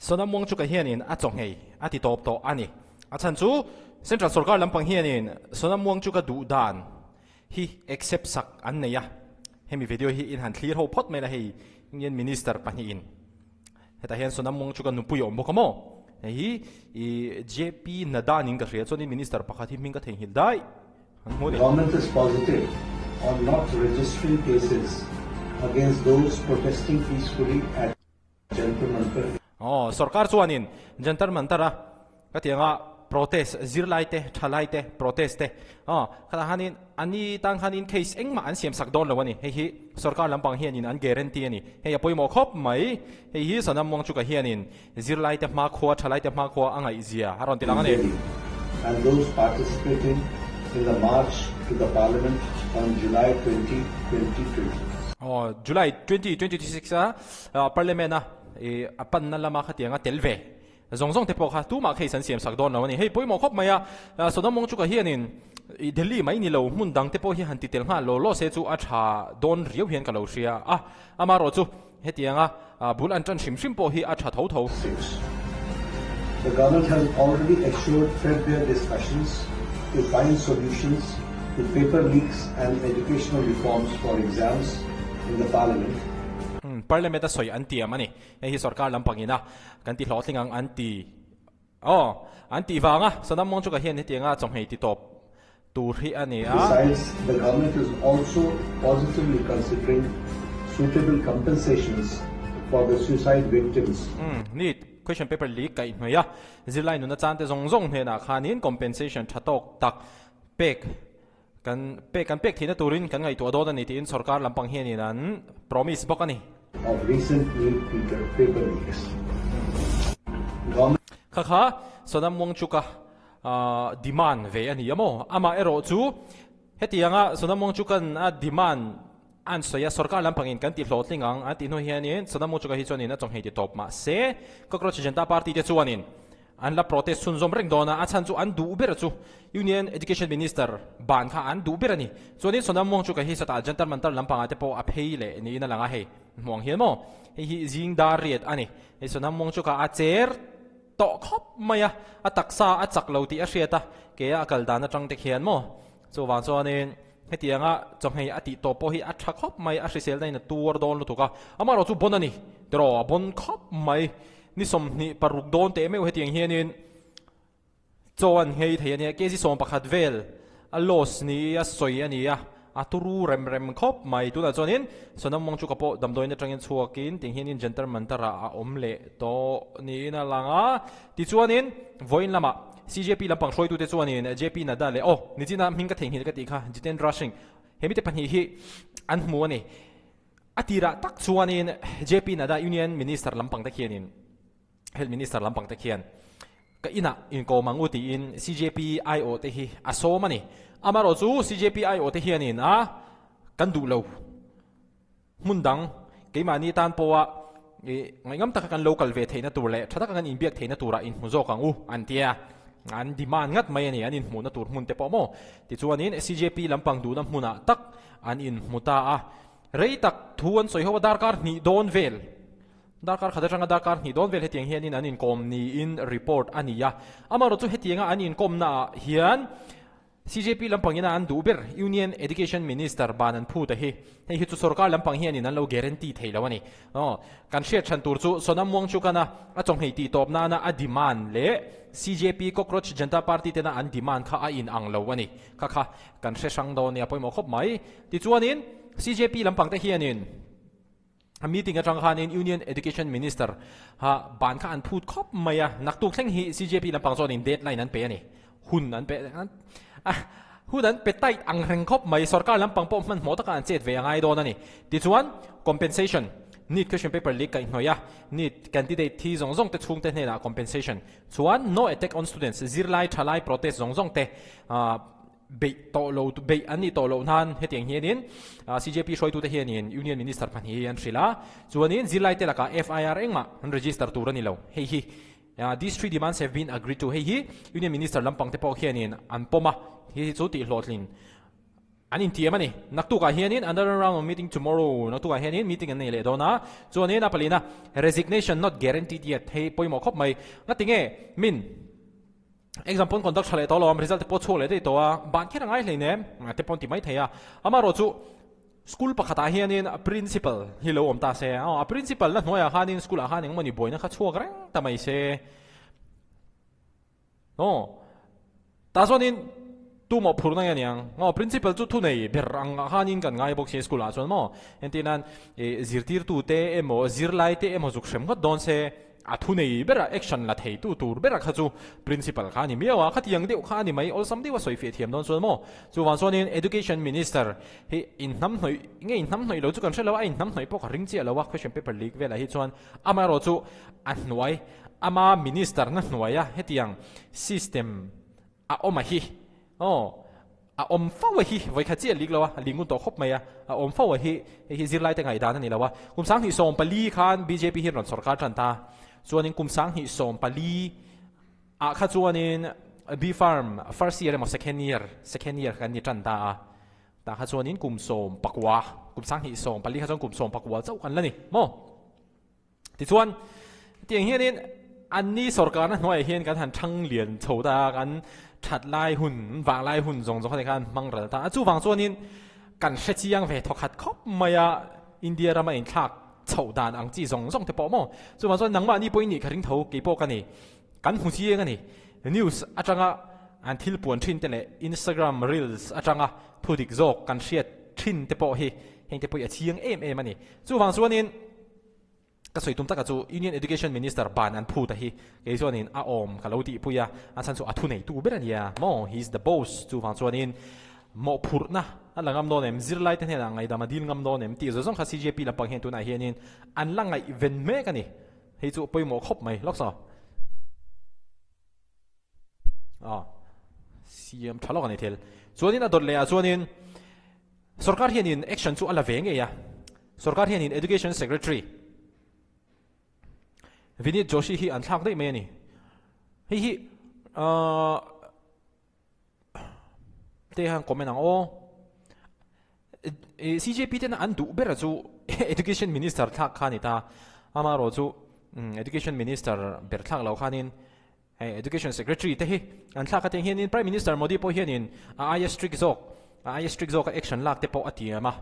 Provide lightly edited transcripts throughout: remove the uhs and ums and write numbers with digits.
Sonam mong chu ka hianin a chong hei a ti top to ani a chan chu central sarkar lampang hianin sonam mong chu ka du dan hi accept sak an neya hemi video hi in han clear ho phot mai la hei union minister pani in heta hian sonam mong chu ka nupu yo mokamo hi I JP Nadan in ka ria choni minister pakhat hi ming ka theng hil dai Government is positive on not registering cases against those protesting peacefully at Jantar Mantar. Sarkar chuanin Jantar Mantara katianga protest zirlai te thalai te protest te kala hanin ani tang hanin case engma an siam sak don lawani hi sarkar lampang hianin an guarantee ani hei apoi mo khop mai hi sanam mong chu ka hianin zirlai te ma khwa thalai te ma khwa angai zia haron tilang ani And those participating in the march to the parliament on July 20, 2020. July 2026 parliament apan na lama khatianga telve zongzong te pokha tu ma khei san siam sak don lawani hei poi mo khop maya sonam mong chu ka hianin Delhi mai ni lo mun dang te po hi han ti tel nga lo se chu a tha don riau hian ka lo ria amaro chu hetianga bul an chan shim po hi a tha tho tho. The government has already assured threadbare discussions to find solutions to paper leaks and educational reforms for exams in the parliament. Parliament soy anti amani hi sarkar lampangina kanti hlotling ang anti anti wanga sonam mong chu ka hian hetianga chong hei ti top tur hi ani Besides, the government is also positively considering suitable compensations for the suicide victims. Need question paper leak kai noya zilai nu na chante zong he na khanin compensation thatok tak pek kan pek thina turin kan ngai to do ni tin sarkar lampang hian in an promise bokani of recent new paper leaks. Kha sonam mong chu ka demand ve ani amo ama ero chu hetianga sonam mong chu kan demand an soya sarkar lampangin kan ti hlotling ang ati no hianin sonam mong chu ka hi chonin a chong hei ti top ma se cockroach janata party te chuanin an la protest sun zom reng dona a chan chu an du ber chu union education minister ban kha an du ber ani chuanin sonam mong chu ka hi sata Jantar Mantar lampang ate po a phei le ni na langa hei mong hian mo hi jing dar riat ani ei sonam mong chu ka a cher to khop maya a taksa a chaklo ti a hriata ke a kal dana tang te khian mo chuwan chuanin hetianga chong hei ati to po hi a tha khop mai a hrisel dai na tur don lu tuka amaro chu bonani tero bon khop mai ni som ni paruk don te me hetiang hianin chuan hei theiania ke ji som pakhat vel a los ni a soi ani a turu rem khop mai tu na chuanin sonam mong chu kapo damdoina tangin chuakin ting hianin Jantar Mantara a omle to ni na langa ti chuanin voin lama CJP lampang hroi tu te chuanin JP Nadan le ni china mingka theng hil ka ti kha jiten rushing hemi te pani hi an hmu ani atira tak chuanin JP Nadan union minister lampang ta khianin health minister lampang ta khian ka ina in ko manguti in CJP IO te hi asomani amaro chu CJP IO te hianin kan du lo mundang keimani tan powa ngam tak kan local ve theina tur le thata kan in biak theina tura in muzo kang antia an demand ngat mai ani anin hmuna tur hmun te po mo ti chuanin CJP lampang du na hmuna tak an in muta rei tak thuan soi ho darkar ni don vel darkar khadachanga darkar ni don vel hetiang hianin anin kom ni in report ania amaro chu hetianga anin kom na hian CJP lampangina an duber union education minister banan phu ta hi chu sarkar lampang hianin an lo guarantee theilawani kan share chan tur chu sonam mong chu kana a chong hei ti top na a demand le CJP cockroach janata party te na an demand kha a in ang lawani kha kan she sang do ni apoi mo khop mai ti chuanin CJP lampang ta hianin a meeting atang khanin union education minister ban kha an phut khop maya naktuk thleng hi CJP lampang zonin deadline an pe ani hun an pe hudan petai ang rengkhop mai sarkar lampang po man mota kan chet ve angai don ani ti chuan compensation need question paper leak kai hnoya need candidate thi zongzong te chung te hna compensation chuan no attack on students zirlai thalai protest zongzong te be to lo be ani to lo nan hetiang hianin CJP hroi tu te hianin union minister pan hi an thrila chuanin zirlai te laka FIR engma an register turani lo hi these three demands have been agreed to. Union Minister lampang te po hianin an poma hi chu ti hlotlin an in tiam ani nak tu ka hianin another round of meeting tomorrow nak tu ka hianin meeting an nei le dona chuanin apalina resignation not guaranteed yet hei poimo khop mai ngatinge min exam pon conduct chale to lom result po chole de to a ban khe rangai hle ne te pon ti mai theya amaro chu school pakhata hianin principal hilo om ta se a principal na hnoya hanin school a hanin mani boina kha chuak rang tamai se no ta zonin tu mo phur na yang principal chu thu nei ber ang hanin kan ngai bok se school a chon mo entinan zirtir tu te emo zirlai te emo juk shem kha don se a thu nei bera action la thei tu tur bera kha chu principal kha ni mewa khatiang de kha ni mai ol sam de wa soi fe thiam don chon mo chu wan sonin education minister he in nam noi nge in nam noi lo chu kan shelo a in nam noi po ka ring che lo wa question paper leak vela hi chon ama ro chu an noi ama minister na noya hetiang system a oma hi a om fawa hi voi kha che lik lawa lingun to khop maya a om fawa hi zirlai te ngai dan ni lawa kum sang hi som pali khan BJP hi ron sarkar than ta chuanin kum sang hi som pali a kha chuanin B farm first year mo second year kan ni tan ta kha chuanin kum som pakwa kum sang hi som pali kha chuan kum som pakwa chau kan lani mo ti chuan tiang hianin an ni sarkar na noi hian kan han thang lian choda kan thật lai hun vàng lai hun zong zong khai kan mang ra ta chu wang chuanin kan hre chiang ve thok khat khop maya India rama in thak chho dan ang chi zong zong te po mo chu wang chuan nangma ni poi ni kharing tho ke po kan ni kan hu chi nga ni news atanga an thil puan thin te le Instagram reels atanga thudik zok kan hriat thin te po hi heng te poi a chiang em ani chu wang chuanin ka soi tum taka chu Union Education Minister ban an phu ta hi ke chuanin a om kaloti puya a san chu athu nei tu berania mo he's the boss chu wang chuanin mo phurna alangam no nem zirlai te hena ngai dama dil ngam no nem ti zo zong kha CJP la pang hen tu na hianin an langai event me ka ni hei chu poimo khop mai loksa CM thalok ani thel chuanin ador le a chuanin sarkar hianin action chu ala ve nge ya sarkar hianin Education Secretary Vinit Joshi hi an thak dei me ni hi te han comment ang CJP ten an du bera chu education minister thak khani ta amaro chu education minister ber thak lo khanin education secretary te hi an thak ateng hianin prime minister Modi po hianin ai strict zok action lak te po atiama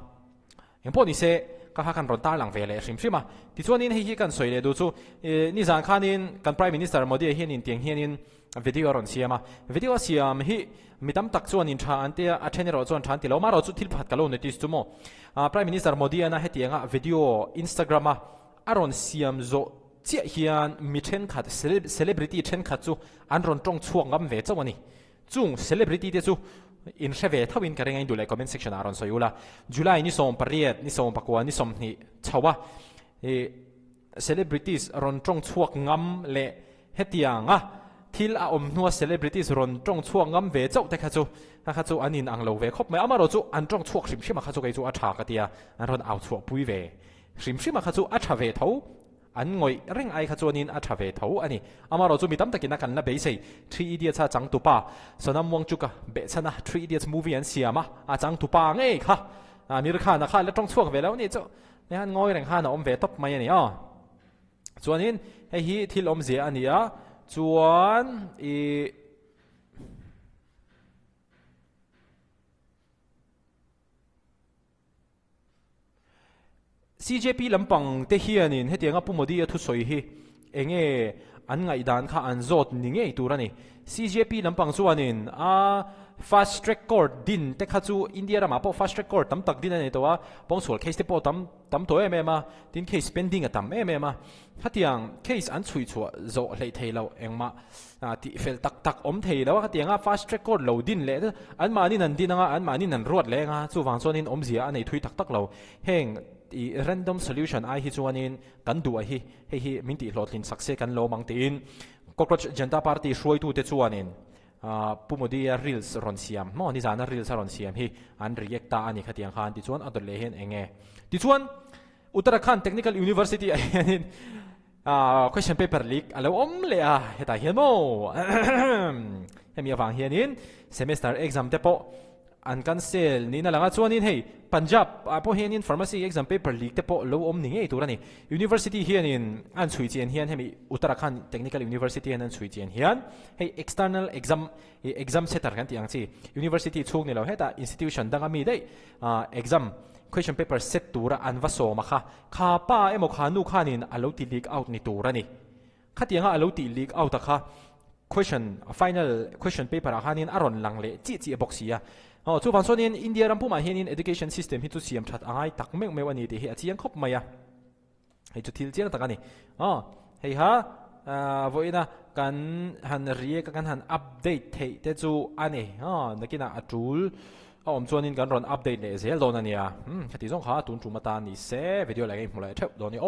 engpo ni se ka ha kan ron tar lang vele shima ti chuanin hi kan soile du chu ni zan khanin kan prime minister Modi hianin tiang hianin video ron siama video siam hi mitam tak chuanin tha ante a thenero chuan than tilo maro chu thil phat kalo notice chu mo prime minister Modi ana hetianga video Instagram a aron siam zo chia hian mi then khat celebrity then khat chu an ron tong chuak ngam ve chawani chung celebrity te chu in sheve thawin ka rengai du le comment section aron soyula July ni som pariat ni som pakwa ni som ni chawa celebrities ron tong chuak ngam le hetianga thil a om nuwa celebrities ron tong chuak ngam ve chau te kha chu anin ang lo ve khop mai amaro chu an tong chuak shima kha chu kai chu a tha ka tia an ron au chuak pui ve shima kha chu a tha ve tho an ngoi reng ai kha chuanin a tha ve tho ani amaro chu mitam takina kan la be sei 3 idiots cha chang tu pa sonam wang chuka be chana 3 idiots movie an siama a chang tu pa nge kha mir kha na kha la tong chuak ve lo ni chu ne han ngoi reng kha na om ve top mai ani chuanin hi thil om zia ania chuan CJP lampang te hianin hetianga pumodi a thu soi hi enge an ngai dan kha an zot ni nge turani CJP lampang chuanin fast track court din te kha chu India rama po fast track court tam tak din ani towa pongsul case te po tam to ma tin case pending atam ma hatiang case an chui chu zo hlei theilo engma ti fel tak om theilo hatianga fast track court lo din le an mani nan dinanga an mani nan ruat le nga chu wang chonin om zia anei thui tak lo heng i random solution ai hi chuanin kan du a hi minti hlotlin sakse kan lo mangtin cockroach Janata Party hruai tu te chuanin pumodia reels ron siam mo ni zana reels ron siam hi an react ta ani khatiang khan ti chuan adol le hen enge ti chuan Uttarakhand Technical University anin question paper leak alo om le a heta hian mo hemi awang hianin semester exam te po an cancel ni na langa chuanin hei Punjab apo hianin pharmacy exam paper leak te po lo om ni ngei turani university hianin an chui chen hian hemi Uttarakhand Technical University an chui chen hian hei external exam setter kan tiang chi university chuk ni lo heta institution danga mi dei exam question paper set tura an vaso ma kha pa emo khanu khanin alo ti leak out ni turani khatianga alo ti leak out kha final question paper hanin aron langle chi boxia chu van sonin India rampuma hianin education system hi chu siam that angai tak mek mewani te hi achiang khop maya hei chu thil chiang takani hei ha voina kan han rie kan han update thei te chu ani nakina atul om chuanin kan ron update le zel don ania khati zong kha tun chu mata ni se video la ngai mulai thep doni